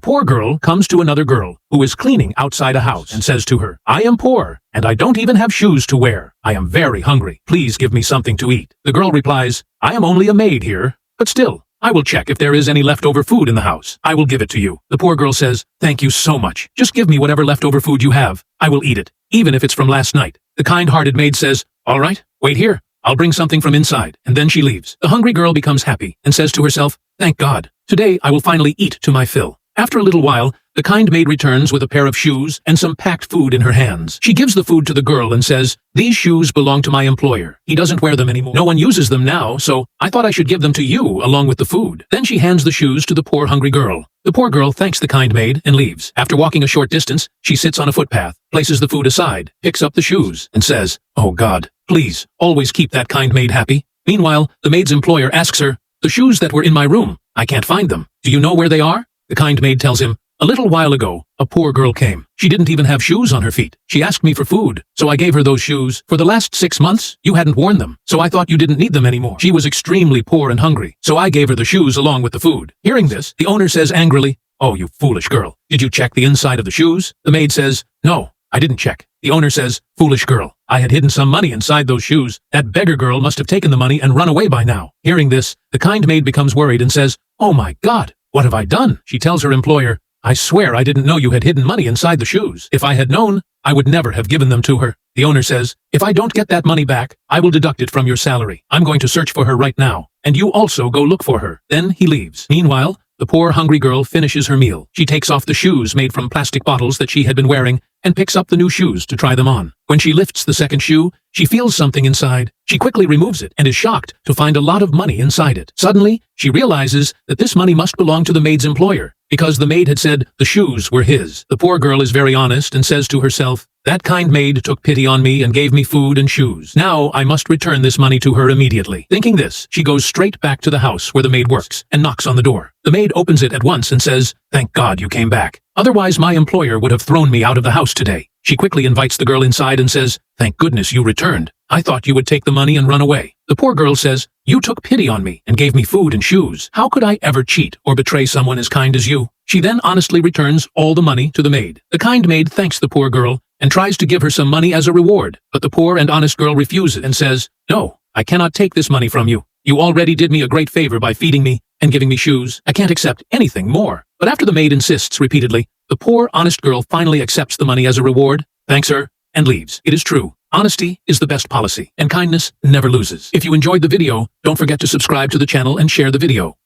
poor girl comes to another girl who is cleaning outside a house and says to her, "I am poor, and I don't even have shoes to wear. I am very hungry. Please give me something to eat." The girl replies, "I am only a maid here, but still, I will check if there is any leftover food in the house. I will give it to you." The poor girl says, "Thank you so much. Just give me whatever leftover food you have. I will eat it, even if it's from last night." The kind-hearted maid says, "All right, wait here. I'll bring something from inside," and then she leaves. The hungry girl becomes happy and says to herself, "Thank God. Today I will finally eat to my fill." After a little while, the kind maid returns with a pair of shoes and some packed food in her hands. She gives the food to the girl and says, "These shoes belong to my employer. He doesn't wear them anymore. No one uses them now, so I thought I should give them to you along with the food." Then she hands the shoes to the poor hungry girl. The poor girl thanks the kind maid and leaves. After walking a short distance, she sits on a footpath, places the food aside, picks up the shoes, and says, "Oh God, please, always keep that kind maid happy." Meanwhile, the maid's employer asks her, "The shoes that were in my room, I can't find them. Do you know where they are?" The kind maid tells him, "A little while ago, a poor girl came. She didn't even have shoes on her feet. She asked me for food, so I gave her those shoes. For the last 6 months, you hadn't worn them, so I thought you didn't need them anymore. She was extremely poor and hungry, so I gave her the shoes along with the food." Hearing this, the owner says angrily, "Oh, you foolish girl. Did you check the inside of the shoes?" The maid says, "No, I didn't check." The owner says, "Foolish girl. I had hidden some money inside those shoes. That beggar girl must have taken the money and run away by now." Hearing this, the kind maid becomes worried and says, "Oh my God, what have I done?" She tells her employer, "I swear I didn't know you had hidden money inside the shoes. If I had known, I would never have given them to her." The owner says, "If I don't get that money back, I will deduct it from your salary. I'm going to search for her right now, and you also go look for her." Then he leaves. Meanwhile, the poor hungry girl finishes her meal. She takes off the shoes made from plastic bottles that she had been wearing and picks up the new shoes to try them on. When she lifts the second shoe, she feels something inside. She quickly removes it and is shocked to find a lot of money inside it. Suddenly, she realizes that this money must belong to the maid's employer, because the maid had said the shoes were his. The poor girl is very honest and says to herself, "That kind maid took pity on me and gave me food and shoes. Now I must return this money to her immediately." Thinking this, she goes straight back to the house where the maid works and knocks on the door. The maid opens it at once and says, "Thank God you came back. Otherwise my employer would have thrown me out of the house today." She quickly invites the girl inside and says, "Thank goodness you returned. I thought you would take the money and run away." The poor girl says, "You took pity on me and gave me food and shoes. How could I ever cheat or betray someone as kind as you?" She then honestly returns all the money to the maid. The kind maid thanks the poor girl and tries to give her some money as a reward, but the poor and honest girl refuses and says, "No, I cannot take this money from you. You already did me a great favor by feeding me and giving me shoes. I can't accept anything more." But after the maid insists repeatedly, the poor, honest girl finally accepts the money as a reward, thanks her, and leaves. It is true. Honesty is the best policy, and kindness never loses. If you enjoyed the video, don't forget to subscribe to the channel and share the video.